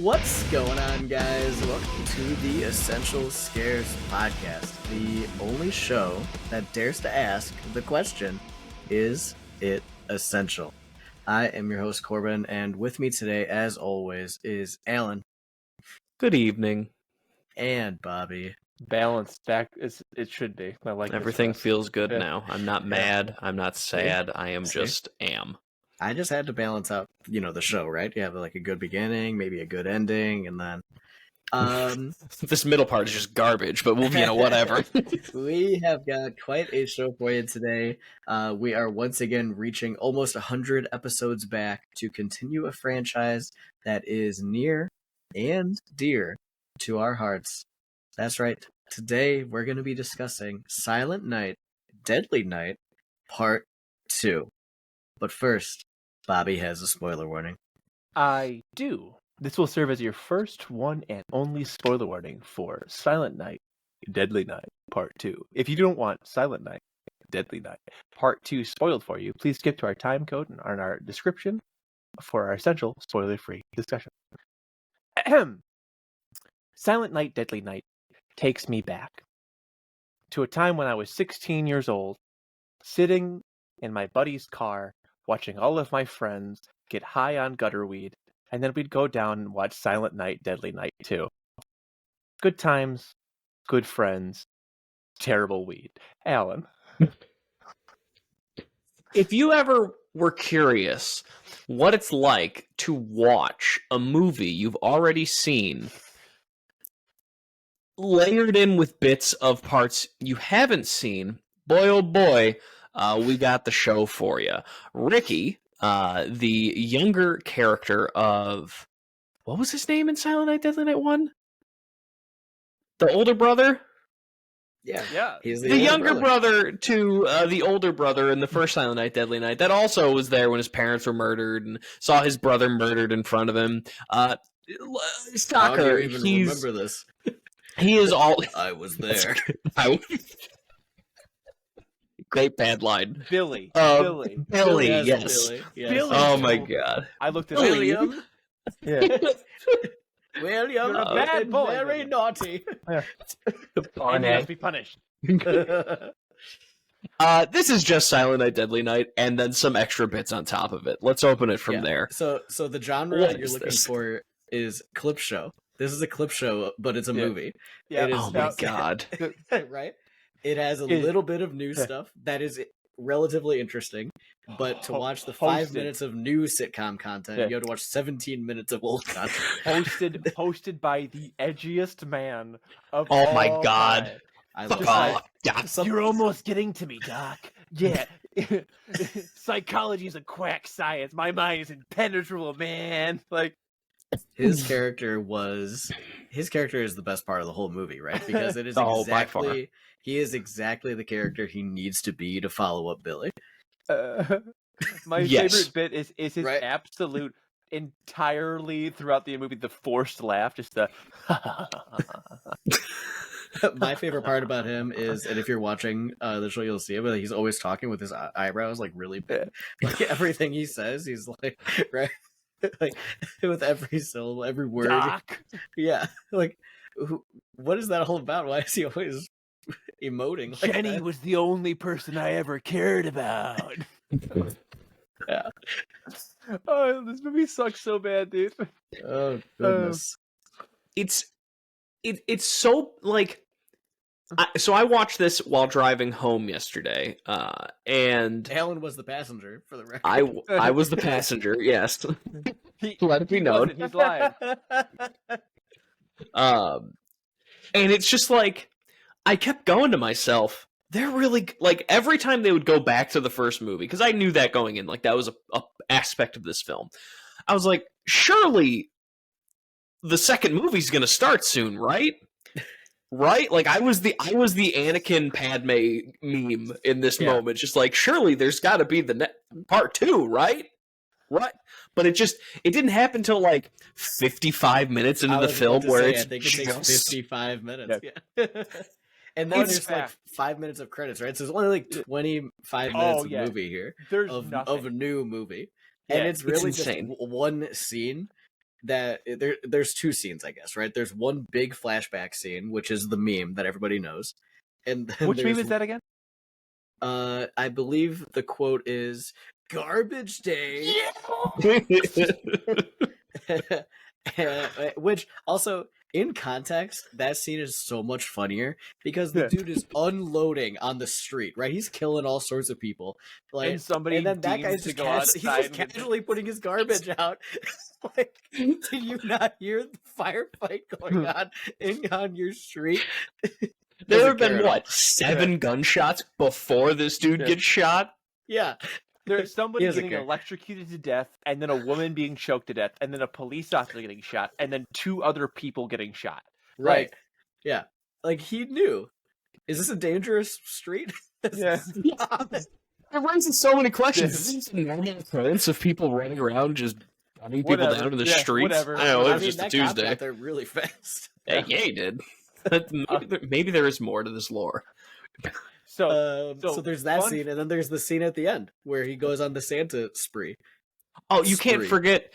What's going on, guys? Welcome to the Essential Scares podcast, the only show that dares to ask the question, is it essential? I am your host, Corbin, and with me today, as always, is Alan. Good evening. And Bobby. Balanced back as it should be. I like Everything feels good Yeah. now. I'm not mad. I'm not sad. I am just am. I just had to balance out, the show, right? You have like a good beginning, maybe a good ending, and then This middle part is just garbage, but we'll, whatever. We have got quite a show for you today. We are once again reaching almost 100 episodes back to continue a franchise that is near and dear to our hearts. That's right. Today we're going to be discussing Silent Night, Deadly Night, Part 2. But first, Bobby has a spoiler warning. I do. This will serve as your first one and only spoiler warning for Silent Night, Deadly Night, Part 2. If you don't want Silent Night, Deadly Night, Part 2 spoiled for you, please skip to our time code and on our description for our essential spoiler-free discussion. Silent Night, Deadly Night takes me back to a time when I was 16 years old, sitting in my buddy's car, watching all of my friends get high on gutter weed, and then we'd go down and watch Silent Night, Deadly Night 2. Good times, good friends, terrible weed. Alan. If you ever were curious what it's like to watch a movie you've already seen layered in with bits of parts you haven't seen, boy oh boy, we got the show for you. Ricky, the younger character of, what was his name in Silent Night, Deadly Night 1? The older brother? Yeah. He's The younger brother to the older brother in the first Silent Night, Deadly Night. That also was there when his parents were murdered and saw his brother murdered in front of him. Stalker, remember this. He is all... I was there. Great bad line. Billy. Billy, yes. Billy, yes. Billy. Oh my god. I looked at William. Yeah. William, You're a bad boy, very William. naughty. And he must be punished. This is just Silent Night, Deadly Night, and then some extra bits on top of it. Let's open it from there. So the genre What that you're is looking this? for is clip show. This is a clip show, but it's a Yeah. movie. Yeah. It is Oh my god. right? It has a little bit of new stuff that is relatively interesting, but to watch the 5 Hosted. minutes of new sitcom content, Yeah. you have to watch 17 minutes of old content. Hosted by the edgiest man of Oh all my god. time. I Fuck love off. it. Yeah. You're almost getting to me, Doc. Yeah. Psychology is a quack science. My mind is impenetrable, man. Like, His character is the best part of the whole movie, right? Because it is Oh, by far. he is exactly the character he needs to be to follow up Billy. my Yes. favorite bit is his Right. absolute entirely throughout the movie the forced laugh, just the My favorite part about him is, and if you're watching the show, you'll see it, but he's always talking with his eyebrows like really big. Like everything he says, he's like, right, like with every syllable, every word. Doc. Yeah, like what is that all about? Why is he always emoting? Like Jenny that? was the only person I ever cared about. Yeah. Oh, this movie sucks so bad, dude. Oh goodness. It's so like so I watched this while driving home yesterday, and Alan was the passenger, for the record. I was the passenger. Yes, let it be known. He's lying. And it's just like I kept going to myself. They're really like every time they would go back to the first movie, because I knew that going in, like that was a aspect of this film. I was like, surely the second movie's gonna start soon, right? Right? Like I was the Anakin Padme meme in this moment. Just like, surely there's got to be the part 2, right? Right? But it didn't happen until like 55 minutes into the film, where I it's think it takes just 55 minutes. Yeah. And then It's there's like 5 minutes of credits, right? So there's only like 25 minutes of movie here There's of nothing. a new movie, Yeah, and it's really insane. just one scene that there's two scenes, I guess, right? There's one big flashback scene, which is the meme that everybody knows, and then Which meme is that again? I believe the quote is "Garbage Day," which also, in context, that scene is so much funnier because the dude is unloading on the street, right? He's killing all sorts of people, like, and then that guy's just he's just casually putting his garbage out. Like, did you not hear the firefight going on your street? There have been, what, 7 gunshots before this dude gets shot? Yeah. There's somebody getting electrocuted to death, and then a woman being choked to death, and then a police officer getting shot, and then 2 other people getting shot. Right. Yeah. Like, he knew. Is this a dangerous street? Yeah. It raises so many questions. Is this a normal occurrence of people running around just gunning people down in the streets? Whatever. I know, it was just a Tuesday. Got there really fast. Yeah, he did. Maybe there is more to this lore. So there's that scene, and then there's the scene at the end where he goes on the Santa spree. Oh, you can't forget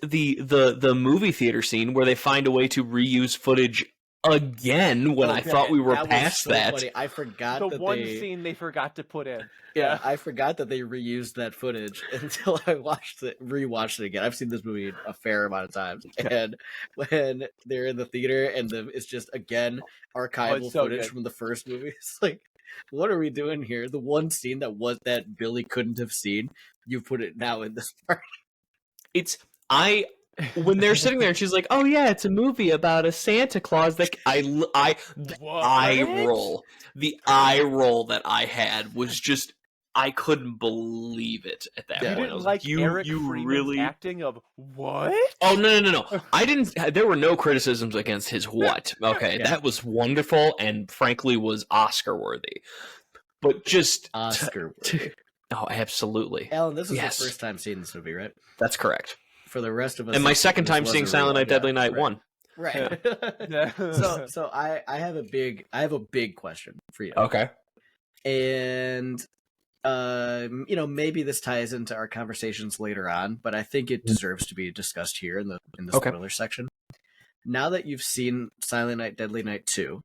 the movie theater scene where they find a way to reuse footage again when I thought we were past that. Funny. I forgot the one scene they forgot to put in. Yeah, I forgot that they reused that footage until I rewatched it again. I've seen this movie a fair amount of times, and when they're in the theater and it's just again archival footage from the first movie, it's like, what are we doing here? The one scene that Billy couldn't have seen, you put it now in this part. When they're sitting there and she's like, "Oh yeah, it's a movie about a Santa Claus." Like the eye roll that I had was just, I couldn't believe it at that point. You didn't like Eric Freeman's acting of what? Oh no! I didn't. There were no criticisms against his what. Okay, that was wonderful and frankly was Oscar worthy. But just Oscar worthy. Oh, absolutely. Alan, this is your first time seeing this movie, right? That's correct. For the rest of us, and my second time seeing Silent Night, Deadly Night 1. Right. So I have a big question for you. Okay. And maybe this ties into our conversations later on, but I think it deserves to be discussed here in the spoiler section. Now that you've seen Silent Night, Deadly Night 2,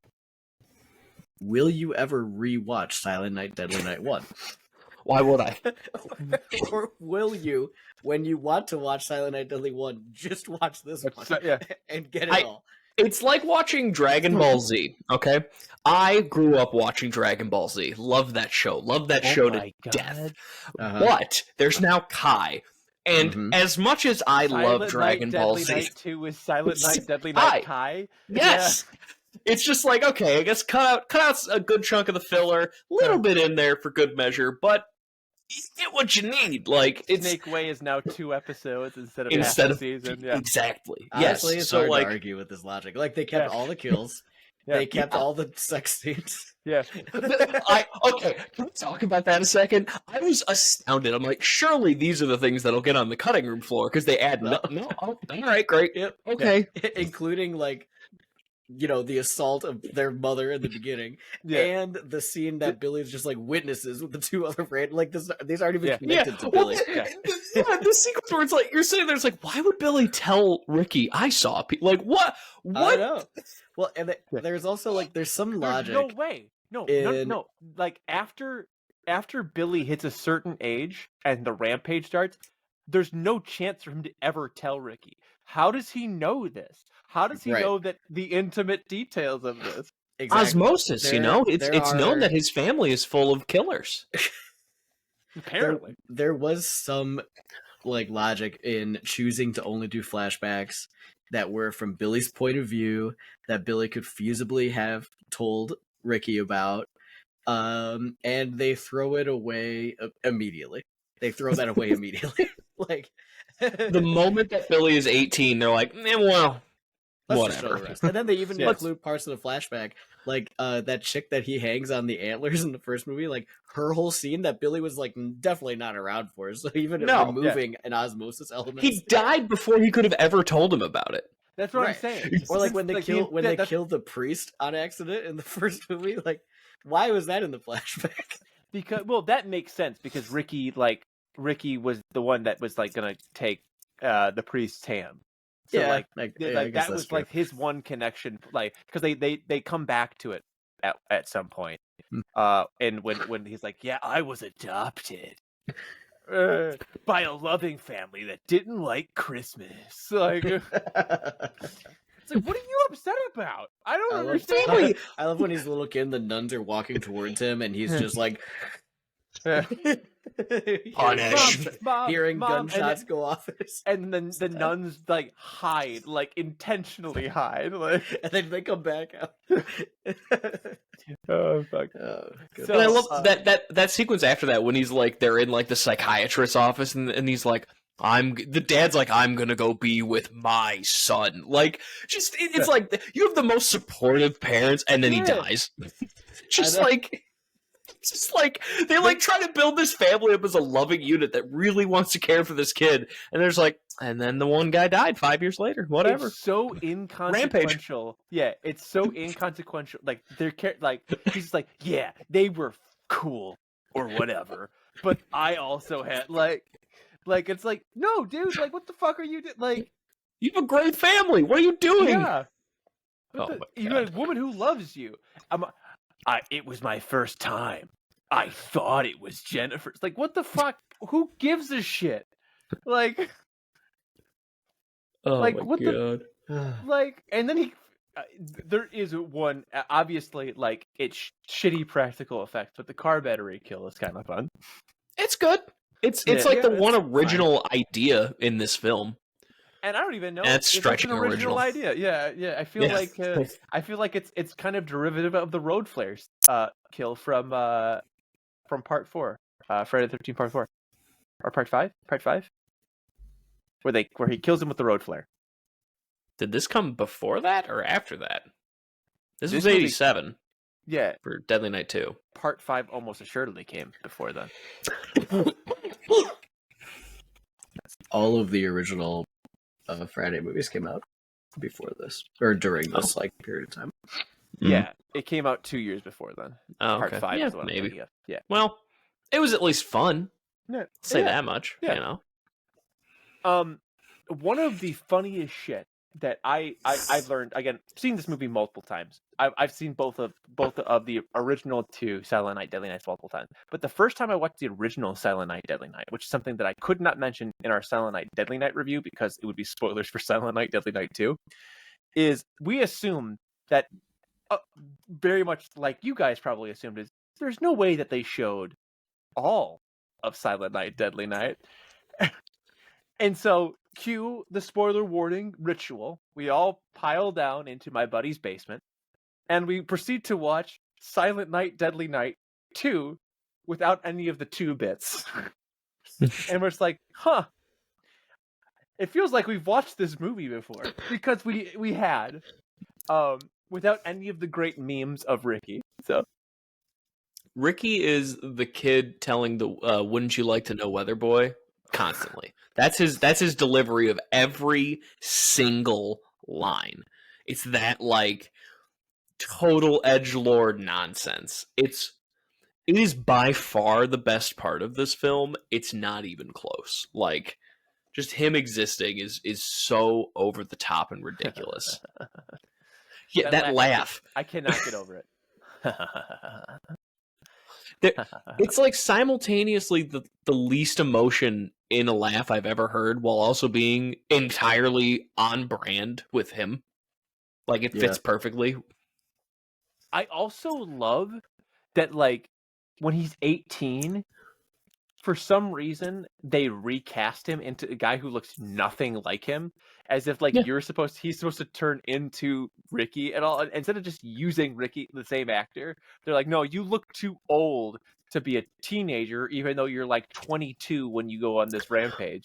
will you ever rewatch Silent Night, Deadly Night 1? Why would I? Or will you, when you want to watch Silent Night Deadly 1, just watch this one and get it all? It's like watching Dragon Ball Z, okay? I grew up watching Dragon Ball Z. Love that show. Love that show to death. But there's now Kai. And as much as I love Dragon Ball Z... Silent Night 2 is Silent Night Deadly Night Kai? Yes! Yeah. It's just like, okay, I guess cut out a good chunk of the filler, a little bit in there for good measure, but you get what you need. Like, Snake Way is now 2 episodes instead of half a season. Yeah. Exactly. Honestly, it's hard to argue with this logic. Like, they kept all the kills. They kept all the sex scenes. Yeah. Okay, can we talk about that a second? I was astounded. I'm like, surely these are the things that'll get on the cutting room floor, because they add no. All right, great. Yep. Okay. Yeah. Including, like, the assault of their mother in the beginning, and the scene that Billy's just like witnesses with the 2 other friends. Like, these aren't even connected to Billy. This sequence where it's like, you're sitting there, it's like, why would Billy tell Ricky I saw people? Like, what? I know. Well, and there's also like, there's some logic. No way. No. Like, after Billy hits a certain age and the rampage starts, there's no chance for him to ever tell Ricky. How does he know this? How does he know that the intimate details of this? Exactly. Osmosis, it's known that his family is full of killers. Apparently. There was some like logic in choosing to only do flashbacks that were from Billy's point of view, that Billy could feasibly have told Ricky about, and they throw it away immediately. They throw that away immediately. Like, the moment that Billy is 18, they're like, well, whatever. And then they even include parts of the flashback, like that chick that he hangs on the antlers in the first movie, like her whole scene that Billy was like definitely not around for. So even removing an osmosis element, he died before he could have ever told him about it. That's what I'm saying. Or like when they killed the priest on accident in the first movie, like why was that in the flashback? Because that makes sense because Ricky was the one that was like gonna take the priest's hand. So Yeah, like, I like guess that that's was true. like his one connection, like because they come back to it at some point. And when he's like, yeah, I was adopted by a loving family that didn't like Christmas. Like, it's like, what are you upset about? I don't understand. Family. I love when he's a little kid and the nuns are walking towards him and he's just like Punish. hearing Mom, gunshots go off. and then the nuns like hide, like intentionally hide, like, And then they come back out. oh fuck. Oh, good. So, And I love that sequence after that when he's like they're in like the psychiatrist's office and he's like the dad's like I'm gonna go be with my son, like just it's like you have the most supportive parents and then he dies. Just like they like try to build this family up as a loving unit that really wants to care for this kid, and there's like, and then the one guy died 5 years later. Whatever. It's so inconsequential. Yeah, it's so inconsequential. Like like he's just like, yeah, they were cool or whatever, but I also had like it's like, no, dude, like what the fuck are you doing? Like, You have a great family. What are you doing? yeah, Oh you got a woman who loves you. It was my first time. I thought it was Jennifer's. Like, what the fuck? Who gives a shit? Like, Oh like my what god. like, and then he. There is one, obviously, like it's shitty practical effects, but the car battery kill is kind of fun. It's good. It's Yeah. like the Yeah, one it's original idea in this film. And I don't even know That's if stretching it's an original original. idea. Yeah. I feel like it's kind of derivative of the road flares kill from part 4, Friday the 13th part 4, or part 5, where he kills him with the road flare. Did this come before that or after that? This was movie- 87 Yeah, for Deadly Night 2. part 5 almost assuredly came before then. All of the original Friday movies came out before this or during this like period of time. Yeah, it came out 2 years before then. Oh, Part okay. 5 Yeah, is what I'm maybe. thinking of. Yeah. Well, it was at least fun. Yeah. I'll say that much. Yeah. You know. One of the funniest shit that I've learned, again, seeing this movie multiple times. I've seen both of the original 2 Silent Night, Deadly Nights multiple times. But the first time I watched the original Silent Night, Deadly Night, which is something that I could not mention in our Silent Night, Deadly Night review because it would be spoilers for Silent Night, Deadly Night 2, is we assume that very much like you guys probably assumed, is there's no way that they showed all of Silent Night, Deadly Night. And so, cue the spoiler warning ritual. We all pile down into my buddy's basement, and we proceed to watch Silent Night, Deadly Night 2 without any of the 2 bits. And we're just like, huh. It feels like we've watched this movie before. Because we had. Without any of the great memes of Ricky. So Ricky is the kid telling the "Wouldn't you like to know, Weather Boy?" constantly. That's his delivery of every single line. It's that like total edgelord nonsense. It is by far the best part of this film. It's not even close. Like just him existing is so over the top and ridiculous. Yeah, that laugh. I cannot get over it. It's like simultaneously the least emotion in a laugh I've ever heard while also being entirely on brand with him. Like it fits perfectly. I also love that, like, when he's 18, for some reason they recast him into a guy who looks nothing like him, as if like he's supposed to turn into Ricky and all. Instead of just using Ricky, the same actor, they're like, no, you look too old to be a teenager, even though you're like 22 when you go on this rampage.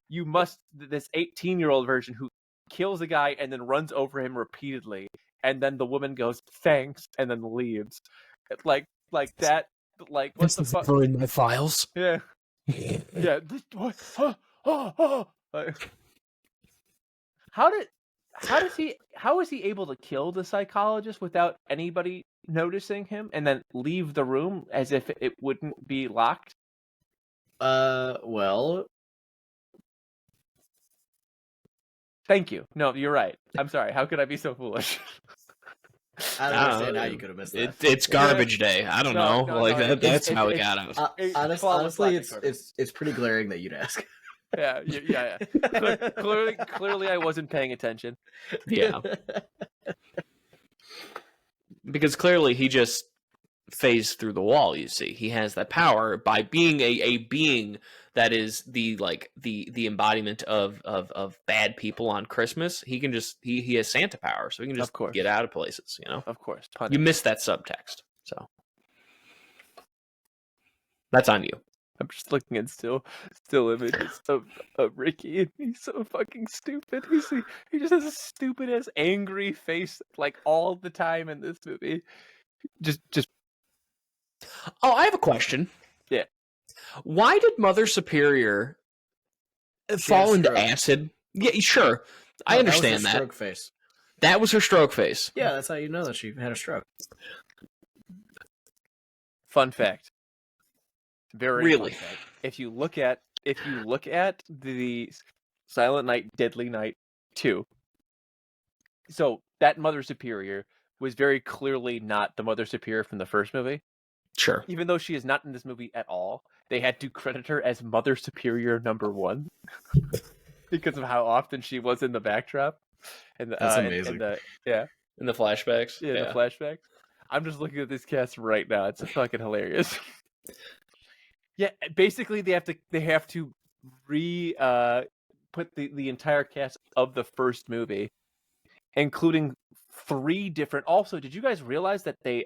You must, this 18-year-old version who kills a guy and then runs over him repeatedly, and then the woman goes thanks and then leaves. Like that. Like, what the fuck? In my files. Yeah. Yeah. How is he able to kill the psychologist without anybody noticing him and then leave the room as if it wouldn't be locked? Well, Thank you. No, you're right. I'm sorry. How could I be so foolish? I don't understand how you could have missed that. It's garbage day. I don't know. That's how it got out. Honestly, it's pretty glaring that you'd ask. Yeah. Clearly, I wasn't paying attention. Yeah. Because clearly he just phased through the wall, you see. He has that power by being a being that is the embodiment of bad people on Christmas. He can just he has Santa power, so he can just get out of places, you know. Of course. You missed that subtext. So that's on you. I'm just looking at still images of Ricky, and he's so fucking stupid. He just has a stupid ass angry face like all the time in this movie. Just Oh, I have a question. Yeah. Why did Mother Superior fall into acid? Yeah, sure. I understand that. Stroke face. That was her stroke face. Yeah, that's how you know that she had a stroke. Fun fact. Very really. Fun fact. If you look at the Silent Night, Deadly Night 2, so that Mother Superior was very clearly not the Mother Superior from the first movie. Sure. Even though she is not in this movie at all, they had to credit her as Mother Superior #1 because of how often she was in the backdrop. And that's amazing. in the flashbacks. Yeah, the flashbacks. I'm just looking at this cast right now. It's fucking hilarious. Yeah, basically they have to put the entire cast of the first movie, including 3 different. Also, did you guys realize that they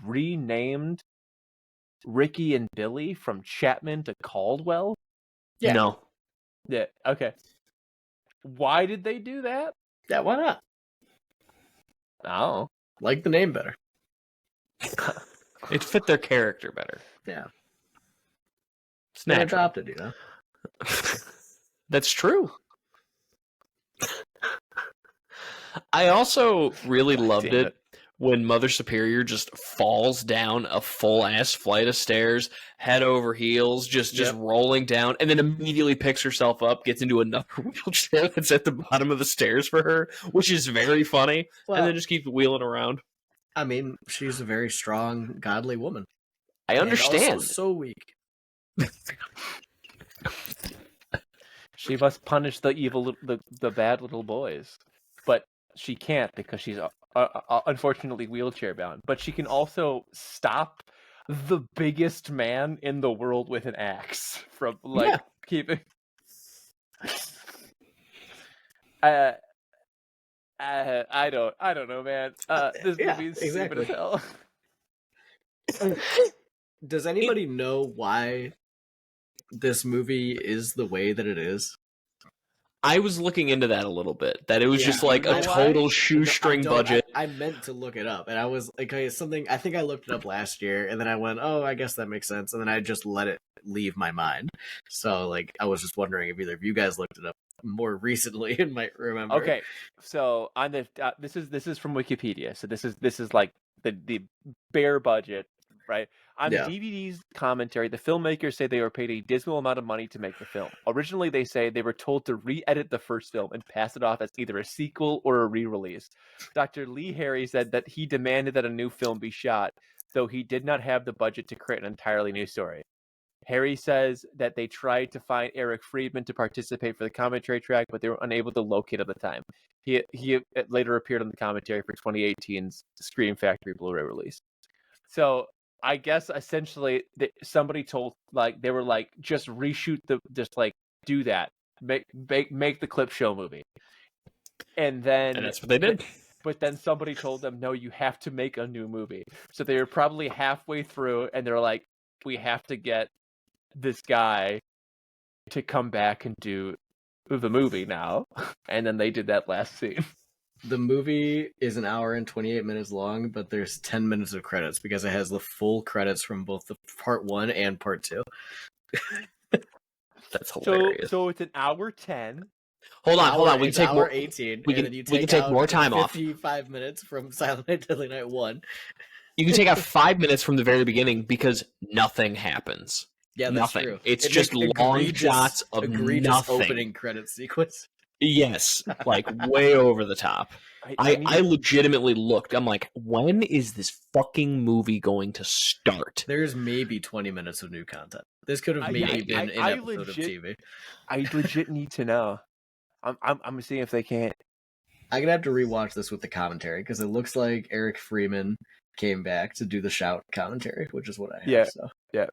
renamed Ricky and Billy from Chapman to Caldwell? Yeah. No. Yeah. Okay. Why did they do that? Yeah, why not? Oh, like the name better. It fit their character better. Yeah. It's natural. Adopted, you know. That's true. I also really loved it when Mother Superior just falls down a full-ass flight of stairs, head over heels, just rolling down, and then immediately picks herself up, gets into another wheelchair that's at the bottom of the stairs for her, which is very funny, and then just keeps wheeling around. I mean, she's a very strong, godly woman. I understand. And also so weak. She must punish the evil, the bad little boys, but she can't because she's unfortunately wheelchair bound. But she can also stop the biggest man in the world with an axe from keeping. I don't know, man. This movie is stupid as hell. Does anybody know why this movie is the way that it is? I was looking into that a little bit. That it was just like a total shoestring budget. I meant to look it up, and I was like, okay, something. I think I looked it up last year, and then I went, "Oh, I guess that makes sense," and then I just let it leave my mind. So, like, I was just wondering if either of you guys looked it up more recently and might remember. Okay, so on the this is from Wikipedia. So this is like the bare budget, right? On the DVD's commentary, the filmmakers say they were paid a dismal amount of money to make the film. Originally, they say they were told to re-edit the first film and pass it off as either a sequel or a re-release. Dr. Lee Harry said that he demanded that a new film be shot, though he did not have the budget to create an entirely new story. Harry says that they tried to find Eric Friedman to participate for the commentary track, but they were unable to locate at the time. He later appeared on the commentary for 2018's Scream Factory Blu-ray release. So I guess essentially somebody told, like, they were like, just reshoot do that, make the clip show movie, and that's what they did. But then somebody told them, no, you have to make a new movie. So they were probably halfway through, and they're like, we have to get this guy to come back and do the movie now. And then they did that last scene. The movie is an hour and 28 minutes long, but there's 10 minutes of credits because it has the full credits from both the part 1 and part 2. That's hilarious. So it's an hour 10. Hold on. We can take more. 18. We can take more time off. 55 minutes from Silent Night, Deadly Night 1. You can take out 5 minutes from the very beginning because nothing happens. Yeah, that's nothing. true. It's It just makes long shots of egregious nothing. opening credit sequence. Yes, like way over the top. I legitimately looked. I'm like, when is this fucking movie going to start? There's maybe 20 minutes of new content. This could have maybe been an episode of TV. I legit need to know. I'm seeing if they can't. I'm gonna have to rewatch this with the commentary because it looks like Eric Freeman came back to do the shout commentary, which is what I have. Yeah, so. yeah.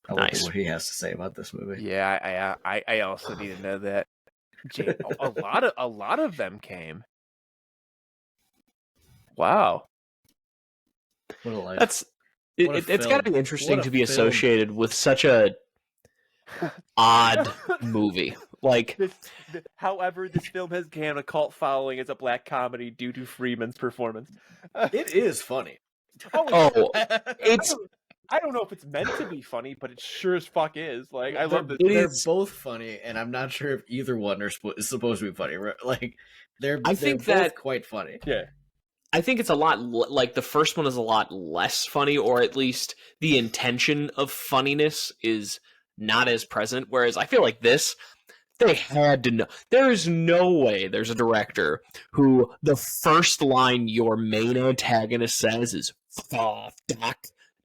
I wonder what he has to say about this movie. Yeah, I also need to know that. A lot of them came. Wow. What a life. It's got to be interesting to be associated with such a odd movie. Like, however, this film has gained a cult following as a black comedy due to Freeman's performance. It is funny. It's. I don't know if it's meant to be funny, but it sure as fuck is. Like, I love that they're both funny, and I'm not sure if either one is supposed to be funny. Like, they're both quite funny. Yeah. I think it's a lot like the first one is a lot less funny, or at least the intention of funniness is not as present. Whereas I feel like this, they had to know. There is no way there's a director who the first line your main antagonist says is "F off, Doc."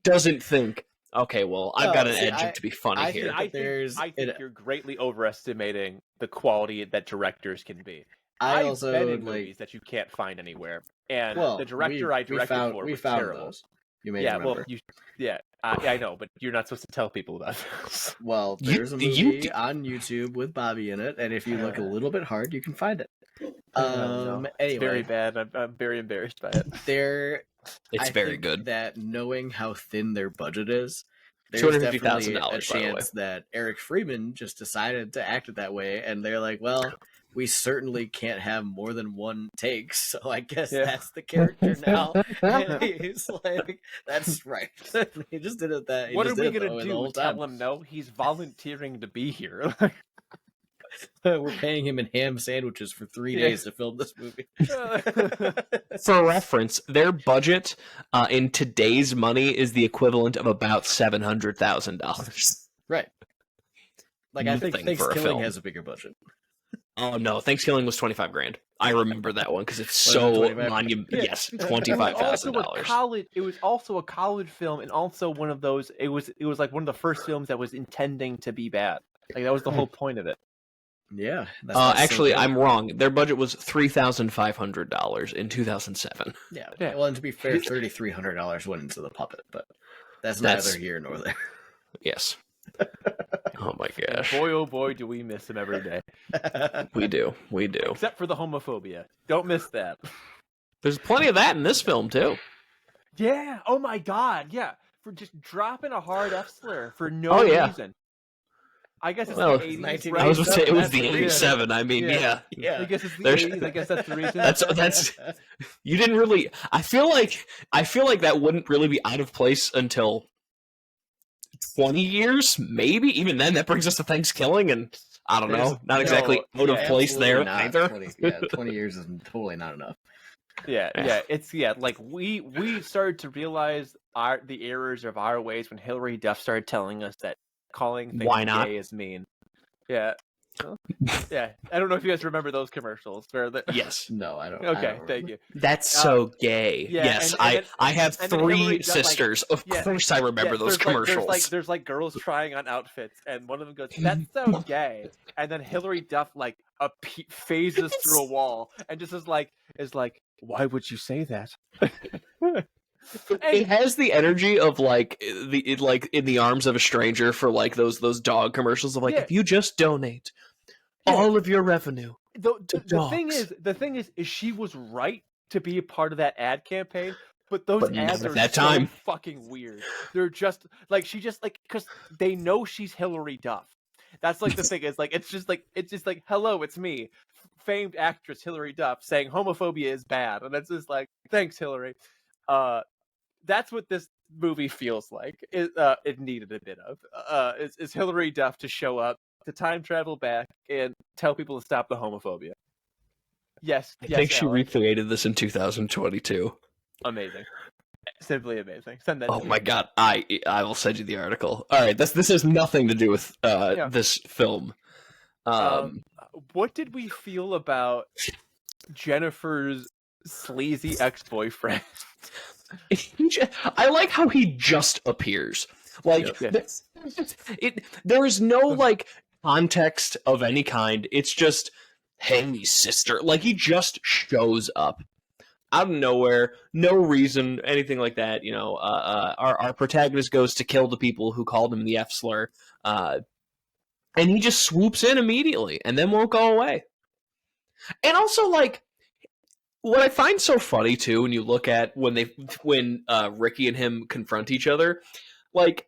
Doesn't think, okay, well, I've got an edge to be funny here. I think you're greatly overestimating the quality that directors can be. I've been in movies that you can't find anywhere, and the director I directed for was terrible. Those. You may remember. I know, but you're not supposed to tell people about this. Well, there's a movie on YouTube with Bobby in it, and if you look a little bit hard, you can find it. No. Anyway, it's very bad. I'm very embarrassed by it. It's very good. That knowing how thin their budget is, there's definitely a chance that Eric Freeman just decided to act it that way, and they're like, well, we certainly can't have more than one take, so I guess that's the character now. And he's like, that's right. He just did it that. What are we gonna do? Tell him no? He's volunteering to be here. We're paying him in ham sandwiches for 3 days to film this movie. For reference, their budget in today's money is the equivalent of about $700,000. Right. Like, I think Thanksgiving has a bigger budget. Oh no, Thanksgiving was $25,000. I remember that one because it's so monumental. Yes, $25,000. It was also a college film, and also one of those. It was like one of the first films that was intending to be bad. Like, that was the whole point of it. Yeah. Actually, I'm wrong. Their budget was $3,500 in 2007. Yeah. Well, and to be fair, $3,300 went into the puppet, but that's neither here nor there. Yes. Oh my gosh. Boy, oh boy, do we miss him every day. We do. Except for the homophobia. Don't miss that. There's plenty of that in this film, too. Yeah. Oh my god. Yeah. For just dropping a hard F slur for no reason. I guess it's the 80s. I was going to say it was the 87. I mean, yeah. I guess it's the 80s. I guess that's the reason. That's. You didn't really. I feel like that wouldn't really be out of place until 20 years, maybe. Even then, that brings us to Thanksgiving, and I don't know. Not exactly out of place there either. 20 years is totally not enough. It's like we started to realize the errors of our ways when Hilary Duff started telling us that calling things gay is mean. Yeah. Yeah. I don't know if you guys remember those commercials. Yes. No, I don't. Okay, thank you. That's so gay. Yeah, yes, I have 3 sisters. Of course I remember those commercials. There's girls trying on outfits, and one of them goes, "That's so gay." And then Hilary Duff phases through a wall and just is like, "Why would you say that?" It has the energy of in the arms of a stranger for those dog commercials of if you just donate all of your revenue to dogs. The thing is she was right to be a part of that ad campaign, but those ads are so fucking weird. They're just because they know she's Hilary Duff. That's the thing is it's just hello, it's me, famed actress Hilary Duff saying homophobia is bad, and it's just thanks Hilary. That's what this movie feels like. It needed a bit of is Hilary Duff to show up, to time travel back, and tell people to stop the homophobia. Yes, I think she recreated this in 2022. Amazing. Simply amazing. Send that. Oh to my me. god, I will send you the article. All right, this has nothing to do with this film. What did we feel about Jennifer's sleazy ex-boyfriend? I like how he just appears. Like Yeah. there is no like context of any kind. It's just, hey sister. Like he just shows up out of nowhere, no reason, anything like that. You know, our protagonist goes to kill the people who called him the F slur, and he just swoops in immediately and then won't go away. And also, like, what I find so funny too, when you look at when Ricky and him confront each other, like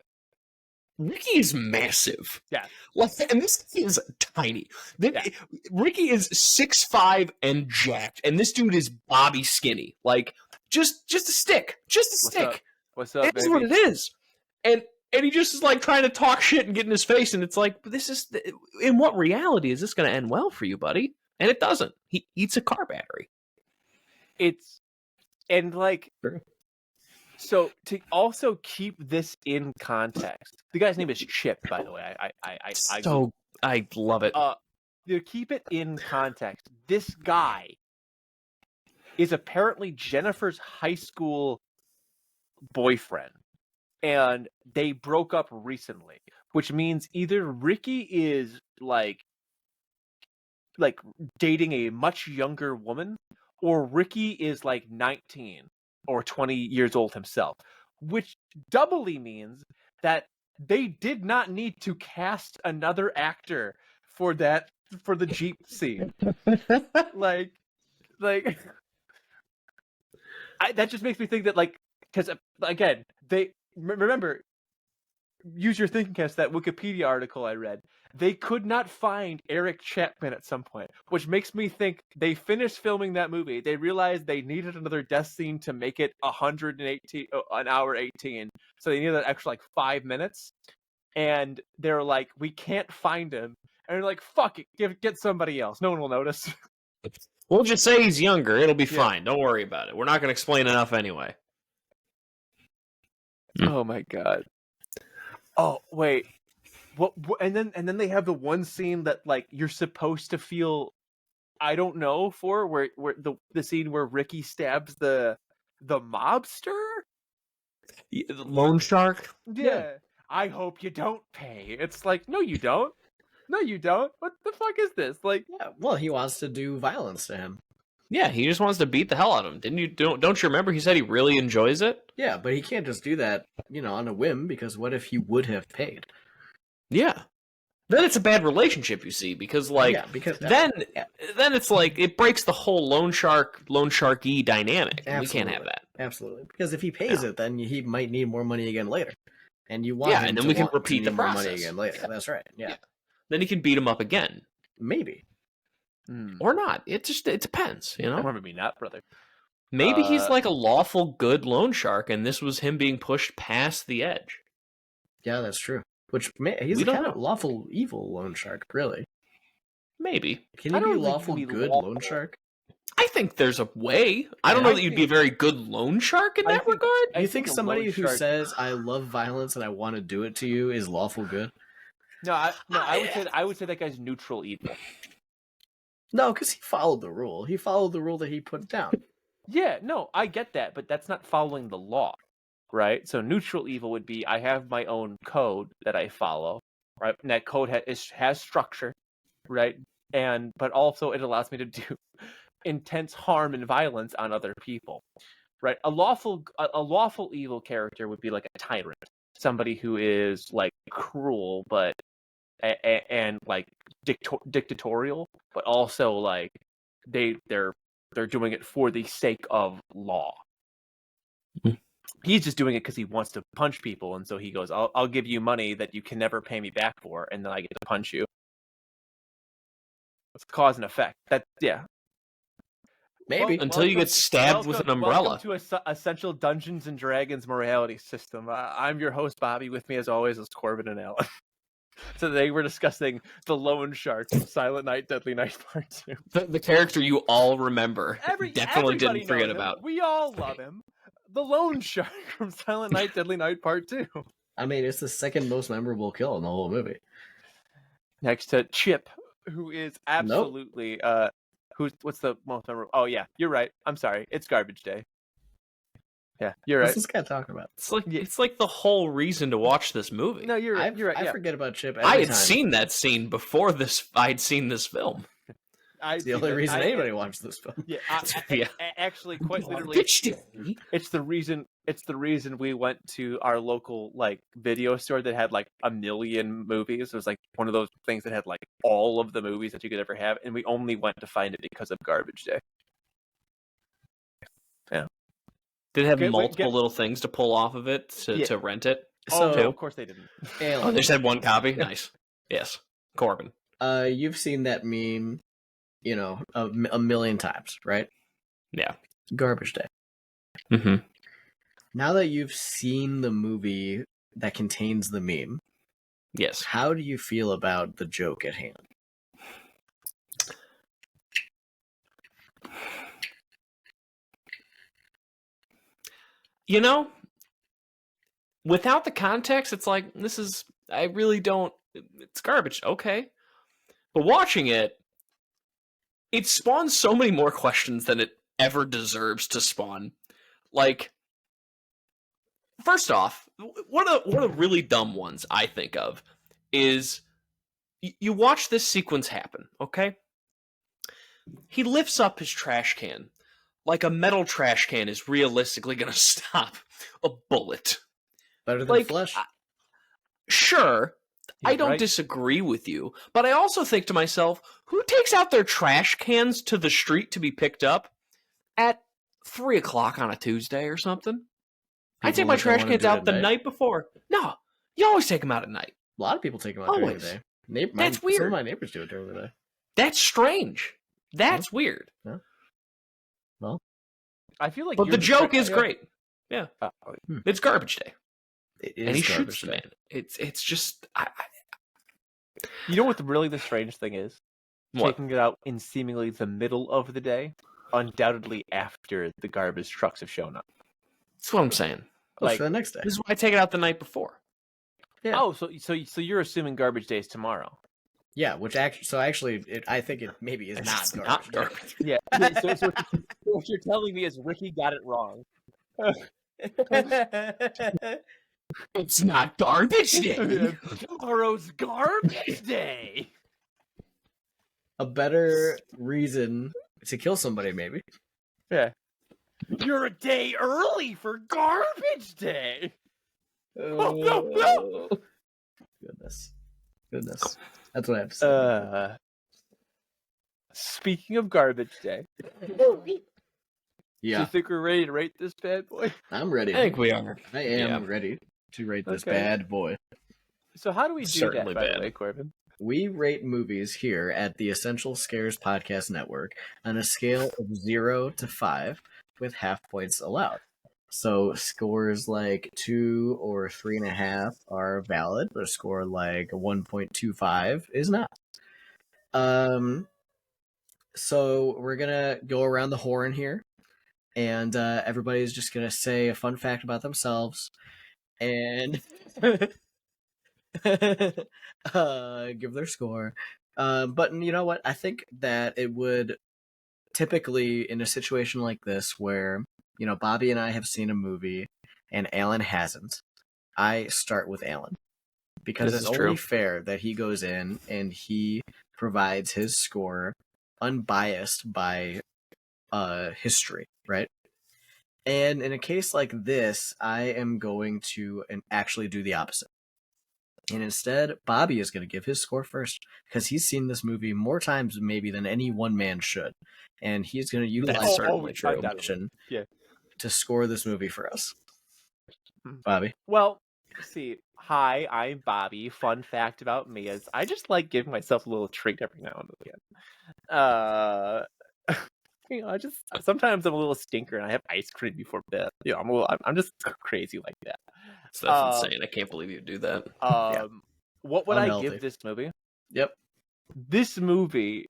Ricky is massive. Yeah. Like, and this is tiny. Ricky is 6'5" and jacked, and this dude is Bobby skinny. Like, just a stick. Just a stick. What's up, It's baby? what it is. And he just is like trying to talk shit and get in his face, and it's like, this is in what reality is this going to end well for you, buddy? And it doesn't. He eats a car battery. It's and like True. So to also keep this in context, the guy's name is Chip, by the way. I love it. To keep it in context, this guy is apparently Jennifer's high school boyfriend, and they broke up recently, which means either Ricky is like dating a much younger woman, or Ricky is like 19 or 20 years old himself, which doubly means that they did not need to cast another actor for the Jeep scene. that just makes me think that, like, because again, they remember, use your thinking caps, that Wikipedia article I read. They could not find Eric Chapman at some point, which makes me think they finished filming that movie. They realized they needed another death scene to make it 118, an hour 18. So they needed an extra like 5 minutes. And they're like, we can't find him. And they're like, fuck it, get somebody else. No one will notice. We'll just say he's younger. It'll be fine. Don't worry about it. We're not going to explain enough anyway. Oh my god. Oh wait. What? And then they have the one scene that, like, you're supposed to feel, I don't know, for where the scene where Ricky stabs the mobster. The loan shark. Yeah. I hope you don't pay. It's like, no, you don't. No, you don't. What the fuck is this? Like, Yeah, well, he wants to do violence to him. Yeah, he just wants to beat the hell out of him. Didn't you? Don't you remember? He said he really enjoys it. Yeah, but he can't just do that, on a whim, because what if he would have paid? Yeah. Then it's a bad relationship, you see, because then it's like it breaks the whole loan sharky dynamic. We can't have that. Absolutely, because if he pays it, then he might need more money again later, and you want and then we can repeat the more process money again later. That's right. Yeah. Then he can beat him up again, maybe, or not. It depends. Remember me not, brother. Maybe he's like a lawful good loan shark, and this was him being pushed past the edge. Yeah, that's true. Which he's a kind of lawful evil loan shark, really. Maybe. Can he be lawful good loan shark? I think there's a way. I don't know that you'd be a very good loan shark in that regard. You think somebody who says "I love violence and I want to do it to you" is lawful good? No, I would say that guy's neutral evil. No, because he followed the rule. He followed the rule that he put down. Yeah, no, I get that, but that's not following the law, right? So neutral evil would be, I have my own code that I follow, right? And that code has structure, right? But also it allows me to do intense harm and violence on other people, right? A lawful evil character would be like a tyrant, somebody who is like cruel, but and like dictatorial, but also like they're doing it for the sake of law. Mm-hmm. He's just doing it because he wants to punch people, and so he goes, I'll give you money that you can never pay me back for, and then I get to punch you. It's cause and effect. Maybe. Until you get stabbed with an umbrella. Welcome to Essential Dungeons and Dragons morality system. I'm your host, Bobby. With me, as always, is Corbin and Alan. So today we're discussing the loan shark from Silent Night, Deadly Night Part 2. The character you all remember. Definitely didn't forget him. about. We all love him. the loan shark from Silent Night, Deadly Night Part 2. I mean, it's the second most memorable kill in the whole movie. Next to Chip, who is absolutely what's the most memorable? Oh yeah, you're right. I'm sorry. It's Garbage Day. Yeah, you're What's right. this guy talking about? It's like the whole reason to watch this movie. No, you're right. You're right. I Yeah. forget about Chip every I had time. seen that scene before this. I'd seen this film. It's the only reason anybody watched this film. Yeah, Yeah. actually, quite literally, Bitch. it's the reason we went to our local like video store that had like 1 million movies. It was like one of those things that had like all of the movies that you could ever have, and we only went to find it because of Garbage Day. Yeah. Did it have multiple little things to pull off of it to rent it? So, no, of course they didn't. Oh, they just had one copy? Nice. Yes. Corbin. You've seen that meme, you know, a million times, right? Yeah. Garbage Day. Mm-hmm. Now that you've seen the movie that contains the meme, yes, how do you feel about the joke at hand? You know, without the context, it's like, I really don't, it's garbage, okay. But watching it, it spawns so many more questions than it ever deserves to spawn. Like, first off, one of the really dumb ones I think of is you watch this sequence happen, okay? He lifts up his trash can like a metal trash can is realistically going to stop a bullet. Better than flesh. Sure, I don't disagree with you, but I also think to myself, who takes out their trash cans to the street to be picked up at 3 o'clock on a Tuesday or something? I take my trash cans out the night before. No, you always take them out at night. A lot of people take them out during the day. That's weird. Some of my neighbors do it during the day. That's strange. That's weird. Yeah. Well, I feel like, but the joke is great. Yeah, it's Garbage Day, and he shoots the man. It's just. You know what the strange thing is? What? Taking it out in seemingly the middle of the day, undoubtedly after the garbage trucks have shown up. That's what I'm saying. Like for the next day. This is why I take it out the night before. Yeah. Oh, so you're assuming Garbage Day is tomorrow? Yeah, which actually, I think it maybe is not garbage. Yeah. So what you're telling me is Ricky got it wrong. It's not Garbage Day. Tomorrow's Garbage Day. A better reason to kill somebody, maybe. Yeah. You're a day early for Garbage Day. Oh, no. Goodness. That's what I have to say. Speaking of Garbage Day. Yeah. Do you think we're ready to rate this bad boy? I'm ready. I think we are. I am ready to rate this bad boy. So how do we do that, by the way, Corbin? We rate movies here at the Essential Scares Podcast Network on a scale of 0 to 5 with half points allowed. So scores like 2 or 3.5 are valid, but a score like 1.25 is not. So we're gonna go around the horn here, and everybody's just gonna say a fun fact about themselves, and give their score. But you know what? I think that it would typically, in a situation like this where, you know, Bobby and I have seen a movie and Alan hasn't, I start with Alan. Because it's only fair that he goes in and he provides his score unbiased by history, right? And in a case like this, I am going to actually do the opposite. And instead, Bobby is going to give his score first because he's seen this movie more times maybe than any one man should. And he's going to utilize information to score this movie for us. Bobby? Well, see, hi, I'm Bobby. Fun fact about me is I just like giving myself a little treat every now and again. You know, sometimes I'm a little stinker and I have ice cream before bed. You know, I'm just crazy like that. So that's insane. I can't believe you do that. What would I give this movie? Yep. This movie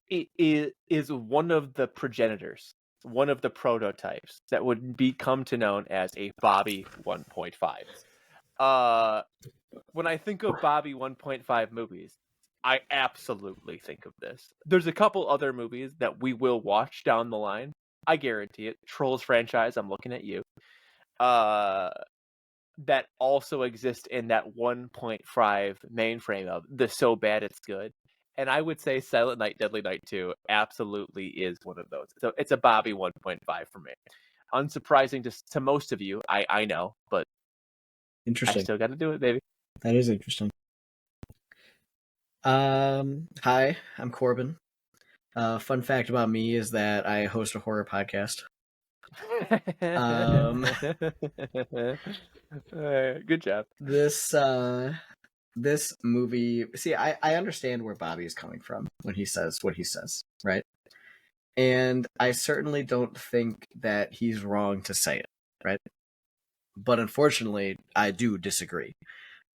is one of the progenitors one of the prototypes that would become to known as a Bobby 1.5. When I think of Bobby 1.5 movies, I absolutely think of this. There's a couple other movies that we will watch down the line. I guarantee it. Trolls franchise, I'm looking at you. That also exist in that 1.5 mainframe of the so bad it's good. And I would say Silent Night, Deadly Night 2 absolutely is one of those. So it's a Bobby 1.5 for me. Unsurprising to most of you, I know, but I Interesting. still got to do it, baby. That is interesting. Hi, I'm Corbin. Fun fact about me is that I host a horror podcast. Good job. This movie. See, I understand where Bobby is coming from when he says what he says, right? And I certainly don't think that he's wrong to say it, right? But unfortunately, I do disagree.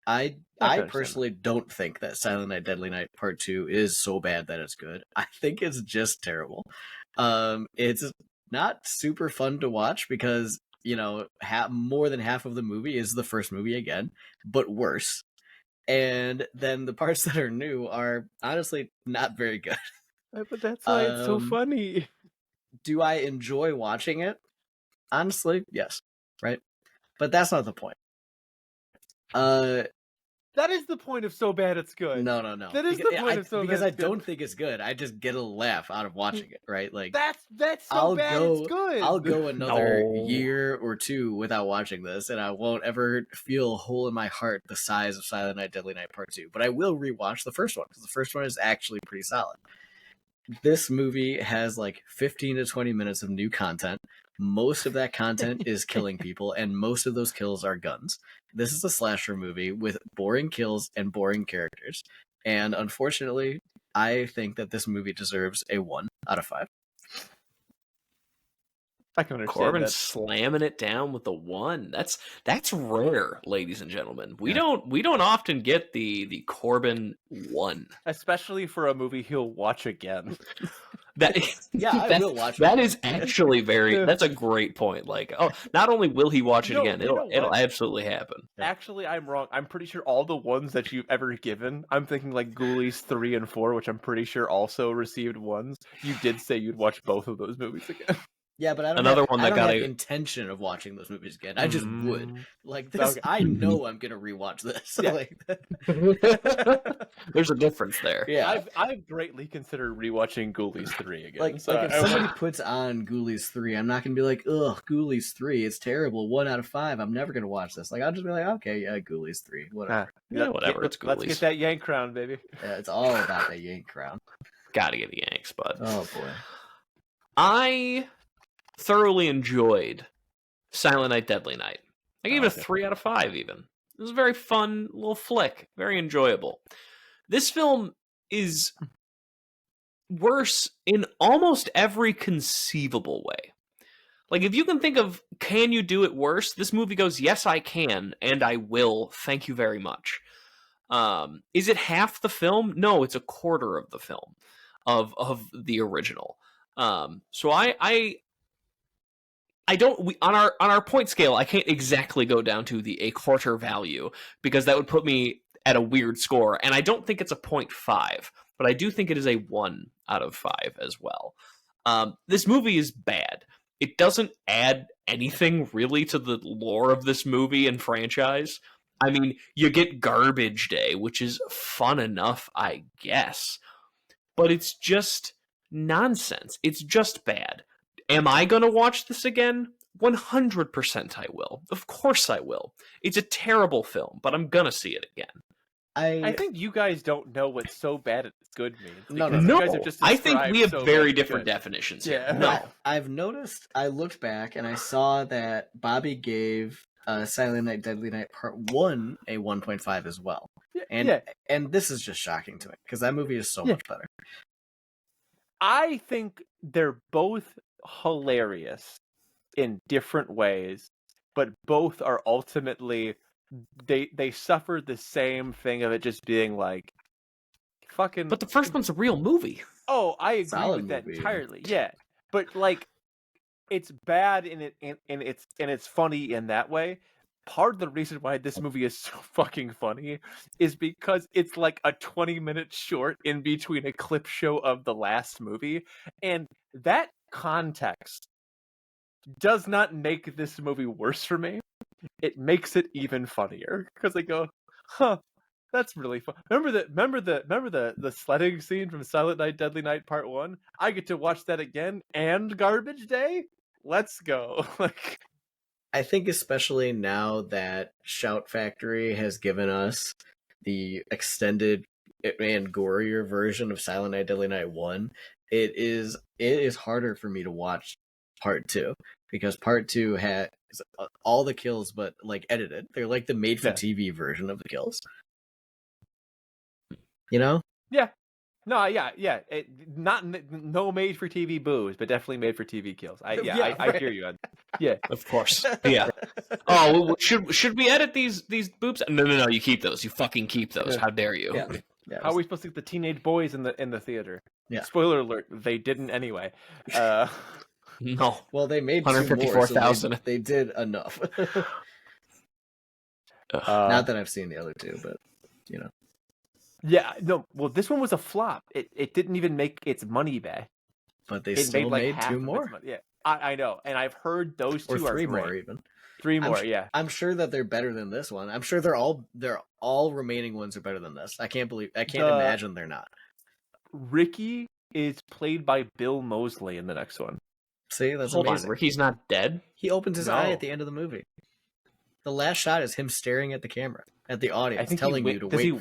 I personally don't think that Silent Night, Deadly Night Part 2 is so bad that it's good. I think it's just terrible. It's not super fun to watch because, you know, more than half of the movie is the first movie again, but worse. And then the parts that are new are honestly not very good. But that's why it's so funny. Do I enjoy watching it? Honestly, yes. Right? But that's not the point. That is the point of so bad it's good. No. That is the point of so bad because I it's good. don't think it's good. I just get a laugh out of watching it, right? Like that's so bad it's good. I'll go another year or two without watching this, and I won't ever feel a hole in my heart the size of Silent Night, Deadly Night Part 2. But I will rewatch the first one because the first one is actually pretty solid. This movie has like 15 to 20 minutes of new content. Most of that content is killing people, and most of those kills are guns. This is a slasher movie with boring kills and boring characters. And unfortunately, I think that this movie deserves a 1 out of 5. I can understand Corbin that. Slamming it down with a 1. That's rare, ladies and gentlemen. We don't often get the Corbin 1, especially for a movie he'll watch again. I will watch it. That is actually that's a great point. Like, not only will he watch it again, it'll absolutely happen. Actually, I'm wrong. I'm pretty sure all the ones that you've ever given, I'm thinking like Ghoulies 3 and 4, which I'm pretty sure also received 1s. You did say you'd watch both of those movies again. Yeah, but I don't have intention of watching those movies again. I just would. Like this, okay. I know I'm gonna rewatch this. Yeah. There's a difference there. Yeah, I've greatly considered rewatching Ghoulies 3 again. Like if somebody puts on Ghoulies 3, I'm not gonna be like, ugh, Ghoulies 3, it's terrible. 1 out of 5. I'm never gonna watch this. Like I'll just be like, okay, yeah, Ghoulies 3, whatever. Whatever. It's Ghoulies. Let's get that Yank crown, baby. Yeah, it's all about that Yank crown. Gotta get the Yanks, bud. Oh boy. I thoroughly enjoyed Silent Night, Deadly Night. I gave it a 3 out of 5 even. It was a very fun little flick. Very enjoyable. This film is worse in almost every conceivable way. Like, if you can think of, can you do it worse? This movie goes, yes, I can, and I will. Thank you very much. Is it half the film? No, it's a quarter of the film of the original. So I don't on our point scale, I can't exactly go down to a quarter value because that would put me at a weird score, and I don't think it's a 0.5, but I do think it is a 1 out of 5 as well. This movie is bad. It doesn't add anything really to the lore of this movie and franchise. I mean, you get Garbage Day, which is fun enough, I guess, but it's just nonsense. It's just bad. Am I going to watch this again? 100% I will. Of course I will. It's a terrible film, but I'm going to see it again. I think you guys don't know what so bad it's good means. No. You guys have just I think we have so very different definitions here. Yeah. No. I've noticed, I looked back and I saw that Bobby gave Silent Night, Deadly Night Part 1 a 1.5 as well. And this is just shocking to me because that movie is so much better. I think they're both hilarious in different ways, but both are ultimately they suffer the same thing of it just being like fucking. But the first one's a real movie. Oh, I agree with that entirely. Yeah, but like it's bad and it's funny in that way. Part of the reason why this movie is so fucking funny is because it's like a 20-minute short in between a clip show of the last movie, and that context does not make this movie worse for me. It makes it even funnier because I go, huh, that's really fun. Remember the sledding scene from Silent Night, Deadly Night Part 1? I get to watch that again and Garbage Day? Let's go. Like, I think especially now that Shout Factory has given us the extended and gorier version of Silent Night, Deadly Night 1, it is harder for me to watch Part 2 because Part 2 has all the kills but like edited. They're like the made for TV version of the kills. You know? Yeah. No, yeah. No made for TV boos, but definitely made for TV kills. I hear you on. Yeah, of course. Yeah. Oh, should we edit these boobs? No. You keep those. You fucking keep those. How dare you? Yeah. Yeah. How are we supposed to get the teenage boys in the theater? Yeah. Spoiler alert: they didn't anyway. No. Well, they made 154,000. So they did enough. Not that I've seen the other two, but you know. Yeah, no. Well, this one was a flop. It didn't even make its money back. But they still made two more. Yeah, I know, and I've heard those two or are three great. more even. Three more, yeah. I'm sure that they're better than this one. I'm sure they're all remaining ones are better than this. I can't imagine they're not. Ricky is played by Bill Moseley in the next one. See, that's Hold amazing. on, Ricky's not dead? He opens his eye at the end of the movie. The last shot is him staring at the camera, at the audience, telling you to wait.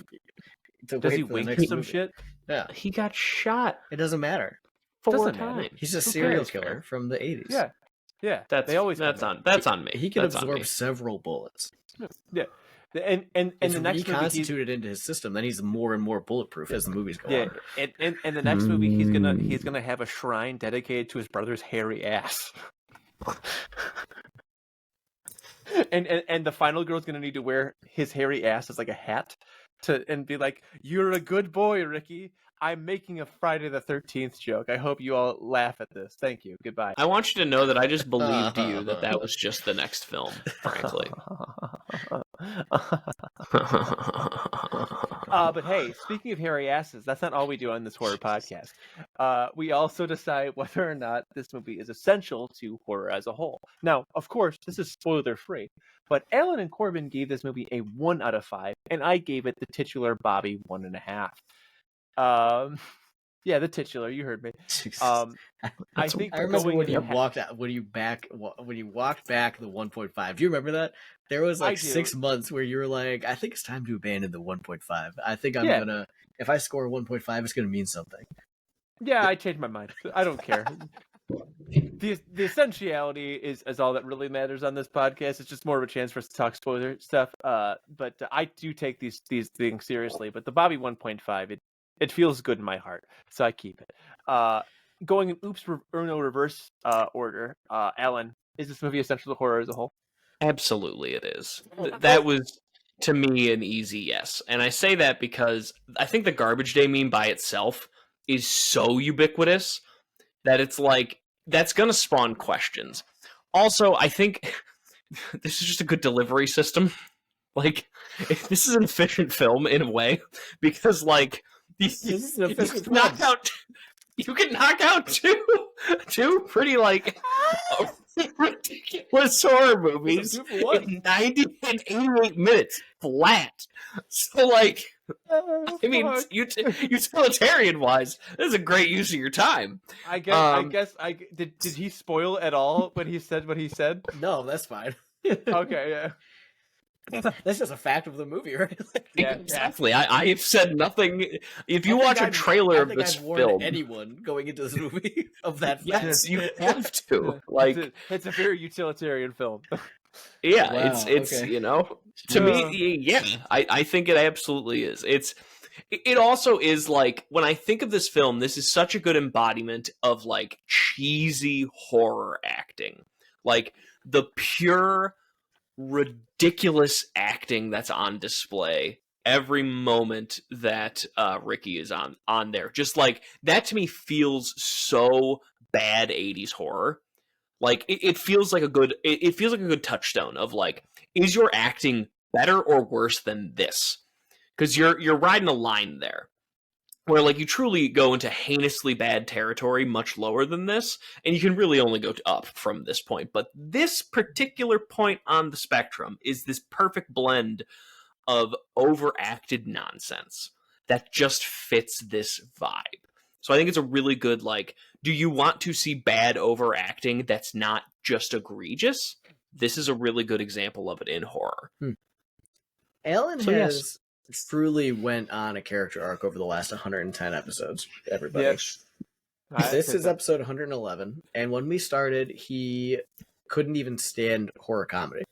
Does he wink for some shit? Yeah. He got shot. It doesn't matter. 4 times. He's a serial killer from the 80s. Yeah. Yeah. That's on me. He can absorb several bullets. Yeah. And the next reconstituted into his system, then he's more and more bulletproof as the movies go on. Yeah. And the next movie he's gonna have a shrine dedicated to his brother's hairy ass. and the final girl's gonna need to wear his hairy ass as like a hat and be like, "You're a good boy, Ricky. I'm making a Friday the 13th joke. I hope you all laugh at this. Thank you. Goodbye." I want you to know that I just believed you that was just the next film, frankly. But hey, speaking of hairy asses, that's not all we do on this horror podcast. We also decide whether or not this movie is essential to horror as a whole. Now, of course, this is spoiler free, but Alan and Corbin gave this movie a 1 out of 5, and I gave it the titular Bobby 1.5. Yeah, the titular. You heard me. I think I remember when you walked back the 1.5. Do you remember that? There was like 6 months where you were like, I think it's time to abandon the 1.5. I think I'm gonna, if I score 1.5, it's gonna mean something. Yeah, I changed my mind. I don't care. The essentiality is all that really matters on this podcast. It's just more of a chance for us to talk spoiler stuff. But I do take these things seriously. But the Bobby 1.5, it feels good in my heart, so I keep it. Going in reverse order. Alan, is this movie essential to horror as a whole? Absolutely, it is. That was, to me, an easy yes. And I say that because I think the Garbage Day meme by itself is so ubiquitous that it's like, that's going to spawn questions. Also, I think this is just a good delivery system. Like, this is an efficient film in a way, because, like, you can knock out two pretty, like, ridiculous horror movies in 90 and 88 minutes flat. So, like, I mean, utilitarian wise, this is a great use of your time. I guess did he spoil at all when he said what he said? No, that's fine. Okay, yeah. That's just a fact of the movie, right? Yeah, exactly. I've said nothing. If you watch a trailer of this film, anyone going into this movie of that, yes, you have to. Like, it's a very utilitarian film. Yeah, wow, it's okay. You know, to me, yeah, I think it absolutely is. It also is like, when I think of this film, this is such a good embodiment of like cheesy horror acting, like the pure ridiculous acting that's on display every moment that Ricky is on there. Just like that, to me, feels so bad 80s horror. Like it feels like a good it feels like a good touchstone of like, is your acting better or worse than this? Because you're riding a line there where like you truly go into heinously bad territory much lower than this, and you can really only go up from this point. But this particular point on the spectrum is this perfect blend of overacted nonsense that just fits this vibe. So I think it's a really good, like, do you want to see bad overacting that's not just egregious? This is a really good example of it in horror. Alan So, has truly went on a character arc over the last 110 episodes, everybody. Yes. This is episode 111, and when we started, he couldn't even stand horror comedy.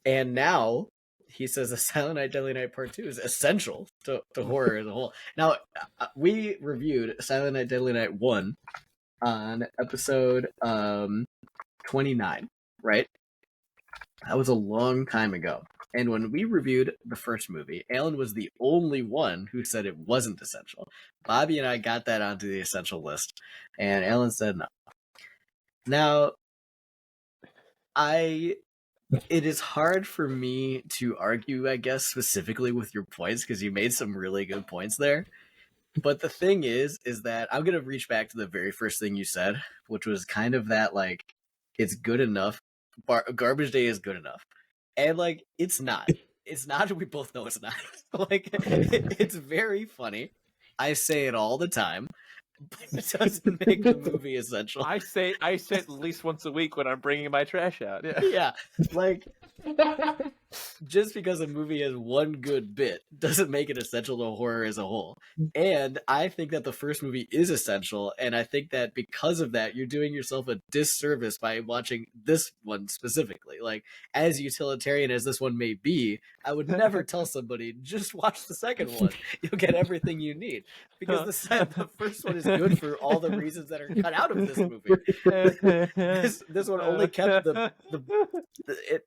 And now he says a Silent Night, Deadly Night Part 2 is essential to horror as a whole. Now, we reviewed Silent Night, Deadly Night 1 on episode 29, right? That was a long time ago. And when we reviewed the first movie, Alan was the only one who said it wasn't essential. Bobby and I got that onto the essential list, and Alan said no. Now, it is hard for me to argue, I guess, specifically with your points, because you made some really good points there. But the thing is that I'm going to reach back to the very first thing you said, which was kind of that, like, it's good enough. Garbage Day is good enough. And, like, it's not. It's not. We both know it's not. Like, it's very funny. I say it all the time. But it doesn't make the movie essential. I say at least once a week when I'm bringing my trash out. Yeah. Yeah, like, just because a movie has one good bit doesn't make it essential to horror as a whole. And I think that the first movie is essential, and I think that because of that, you're doing yourself a disservice by watching this one specifically. Like, as utilitarian as this one may be, I would never tell somebody, just watch the second one. You'll get everything you need. Because the first one is good for all the reasons that are cut out of this movie. This one only kept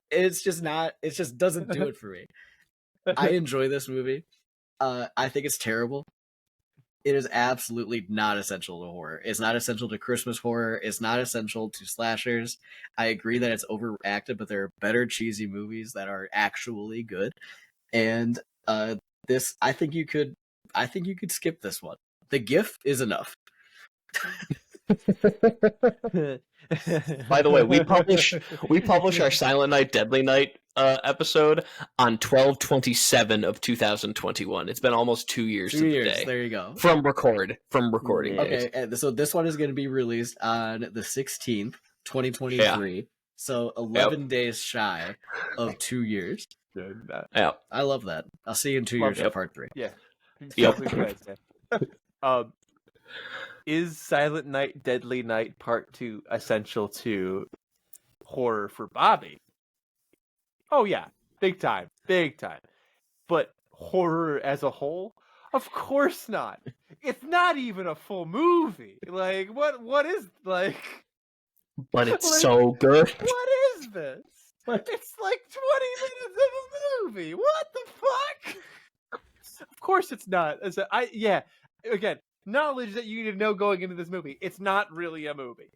it's just not, it just doesn't do it for me. I enjoy this movie. I think it's terrible. It is absolutely not essential to horror. It's not essential to Christmas horror. It's not essential to slashers. I agree that it's overacted, but there are better cheesy movies that are actually good. And this, I think you could skip this one. The GIF is enough. By the way, we publish our Silent Night, Deadly Night episode on 12/27 of 2021. It's been almost 2 years to the day. There you go. From recording days. Okay, and so this one is going to be released on the 16th, 2023. Yeah. So 11 days shy of 2 years. Yeah. I love that. I'll see you in 2 years for part 3. Yeah. Yep. Is Silent Night, Deadly Night Part 2 essential to horror for Bobby? Oh yeah, big time. But horror as a whole? Of course not. It's not even a full movie. Like, what is, like... But it's like, so good. What is this? It's like 20 minutes of a movie. What the fuck? Of course it's not. Again, knowledge that you need to know going into this movie. It's not really a movie.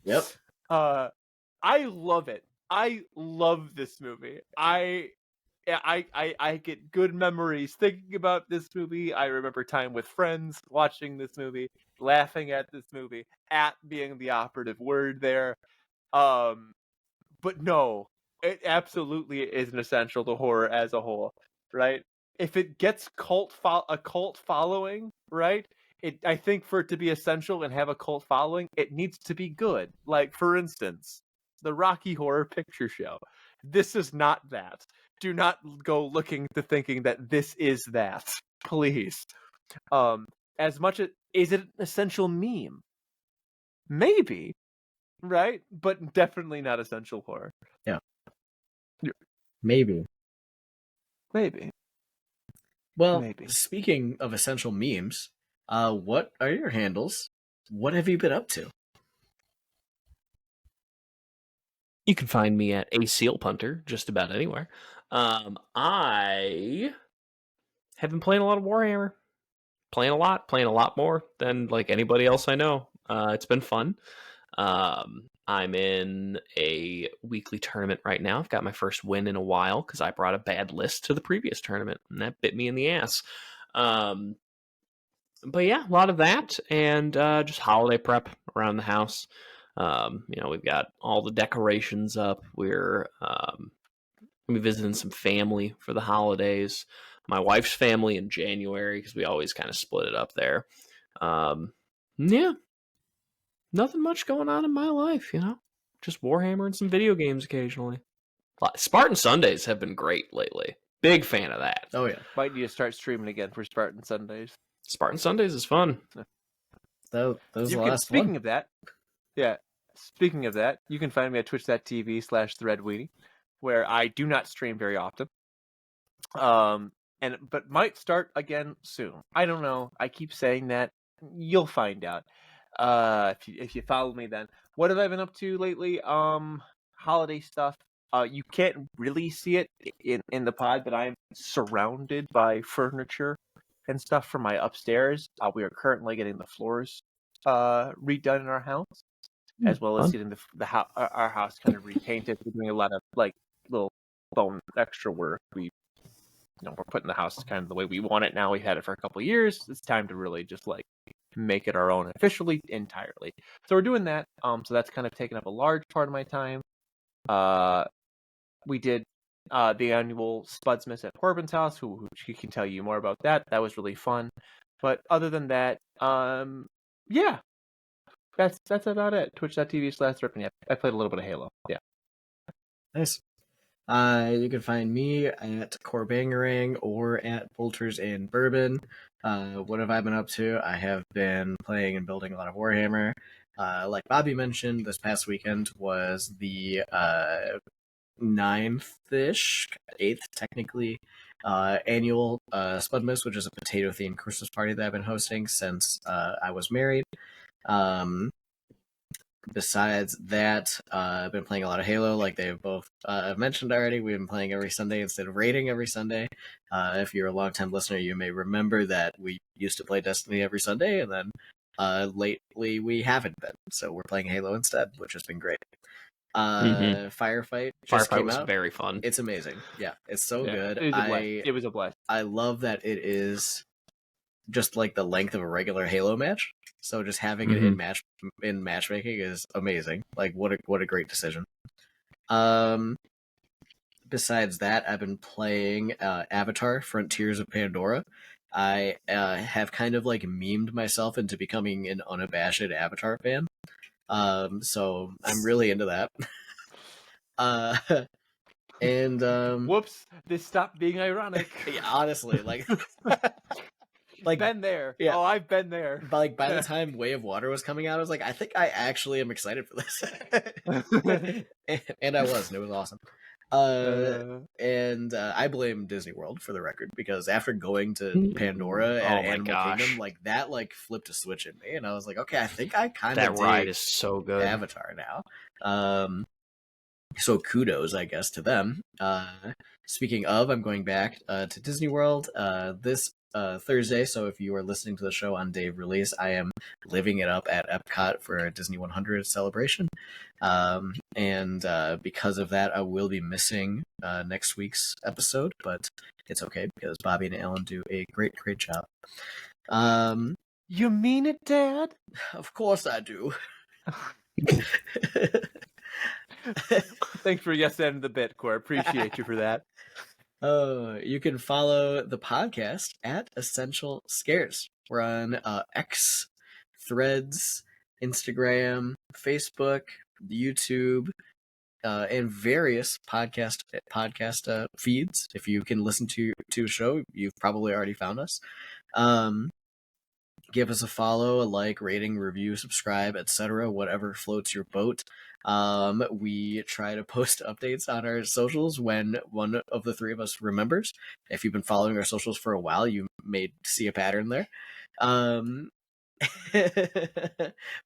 Yep. I love it. I love this movie. I get good memories thinking about this movie. I remember time with friends watching this movie, laughing at this movie, at being the operative word there. But no, it absolutely isn't essential to horror as a whole, right? If it gets a cult following, right? I think for it to be essential and have a cult following, it needs to be good. Like, for instance, the Rocky Horror Picture Show. This is not that. Do not go looking to thinking that this is that, please. As much as, is it an essential meme? Maybe, right? But definitely not essential horror. Yeah. Maybe. Well, speaking of essential memes, what are your handles? What have you been up to? You can find me at a seal punter just about anywhere. I have been playing a lot of Warhammer. Playing a lot more than like anybody else I know. It's been fun. I'm in a weekly tournament right now. I've got my first win in a while because I brought a bad list to the previous tournament, and that bit me in the ass. But yeah, a lot of that, and just holiday prep around the house. We've got all the decorations up. We're gonna be visiting some family for the holidays. My wife's family in January because we always kind of split it up there. Yeah, nothing much going on in my life, just Warhammer and some video games occasionally. Spartan Sundays have been great lately. Big fan of that. Oh yeah, Might need to start streaming again for Spartan Sundays. Spartan Sundays is fun. that was the last one. Speaking of that, yeah. Speaking of that, you can find me at twitch.tv/threadweenie, where I do not stream very often. But might start again soon. I don't know. I keep saying that. You'll find out. If you follow me, then what have I been up to lately? Holiday stuff. You can't really see it in the pod, but I'm surrounded by furniture and stuff from my upstairs. We are currently getting the floors redone in our house, as well as getting our house kind of repainted. We're doing a lot of little bone extra work. We're putting the house kind of the way we want it now. We've had it for a couple of years. It's time to really just make it our own officially, entirely. So we're doing that. So that's kind of taken up a large part of my time. We did the annual Spudsmas at Corbin's house, who he can tell you more about that. That was really fun. But other than that, yeah, that's about it. Twitch.tv/threadweenie. I played a little bit of Halo. Yeah. Nice. You can find me at Corbangarang or at Bolters and Bourbon. What have I been up to? I have been playing and building a lot of Warhammer. Like Bobby mentioned, this past weekend was the 9th-ish, 8th technically, annual Spudmas, which is a potato-themed Christmas party that I've been hosting since I was married. Besides that, I've been playing a lot of Halo, like they've both mentioned already. We've been playing every Sunday instead of raiding every Sunday. If you're a long-time listener, you may remember that we used to play Destiny every Sunday, and then lately we haven't been. So we're playing Halo instead, which has been great. Firefight just came was out. very fun. It's amazing. Yeah, it's so good. It was a blast. I love that it is just like the length of a regular Halo match. So just having it in matchmaking is amazing. Like what a great decision. Besides that, I've been playing Avatar: Frontiers of Pandora. I have kind of memed myself into becoming an unabashed Avatar fan. So I'm really into that. And whoops, this stopped being ironic. Yeah, honestly, been there. Yeah. Oh, I've been there. But by the time Way of Water was coming out, I was like, I think I actually am excited for this. And I was, and it was awesome. And I blame Disney World for the record, because after going to Pandora and Animal Kingdom, that flipped a switch in me, and I was like, okay, I think I kind of that ride is so good. Avatar now. So kudos, I guess, to them. Speaking of, I'm going back to Disney World this Thursday, so if you are listening to the show on day of release, I am living it up at Epcot for a Disney 100 celebration. And because of that, I will be missing next week's episode, but it's okay because Bobby and Alan do a great job. You mean it, Dad? Of course I do. Thanks for ending the bit, Core. Appreciate you for that. You can follow the podcast at Essential Scares. We're on X, Threads, Instagram, Facebook, YouTube, and various podcast feeds. If you can listen to a show, you've probably already found us. Give us a follow, a like, rating, review, subscribe, etc., whatever floats your boat. We try to post updates on our socials when one of the three of us remembers. If you've been following our socials for a while, you may see a pattern there.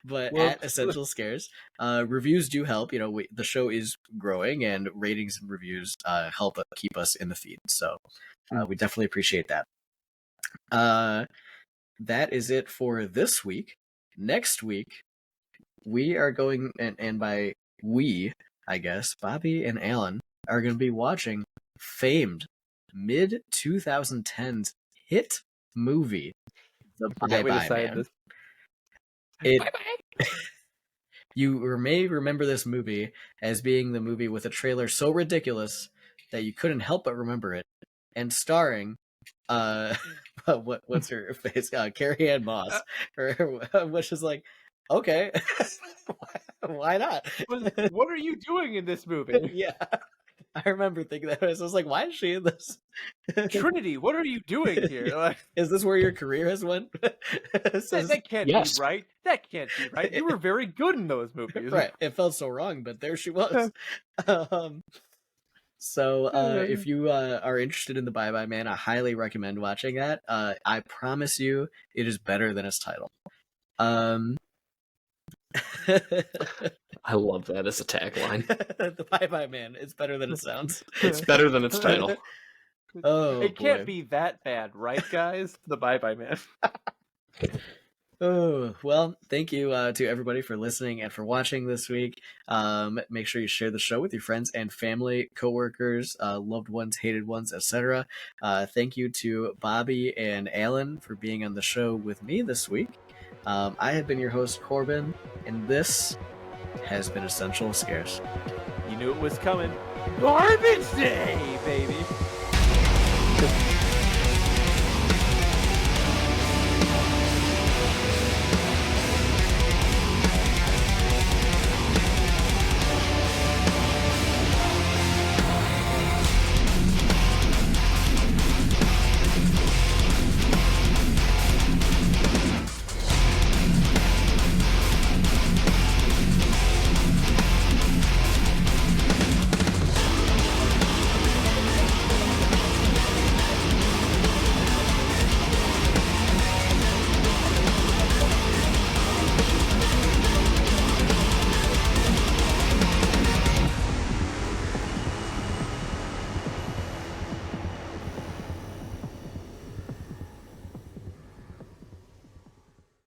But at Essential Scares, reviews do help. The show is growing, and ratings and reviews help keep us in the feed. So we definitely appreciate that. That is it for this week. Next week, we are going, and by we, I guess, Bobby and Alan are going to be watching famed mid-2010s hit movie, The I forget we Bye-Bye decided Man. this. It, Bye-bye. you may remember this movie as being the movie with a trailer so ridiculous that you couldn't help but remember it, and starring what's her face? Carrie Ann Moss, which is like, okay, why not? What are you doing in this movie? Yeah, I remember thinking that. I was like, why is she in this? Trinity, what are you doing here? Yeah. Like, Is this where your career has went? that can't Yes. be right. That can't be right. You were very good in those movies. Right. It felt so wrong, but there she was. So if you are interested in The Bye-Bye Man, I highly recommend watching that. I promise you, it is better than its title. I love that as a tagline. The Bye-Bye Man, it's better than it sounds. It's better than its title. Oh, it can't boy. be that bad, right, guys? The Bye-Bye Man. Oh, well, thank you to everybody for listening and for watching this week. Make sure you share the show with your friends and family, coworkers, loved ones, hated ones, etc. Thank you to Bobby and Alan for being on the show with me this week. I have been your host, Corbin, and this has been Essential Scarce. You knew it was coming. Garbage Day, baby!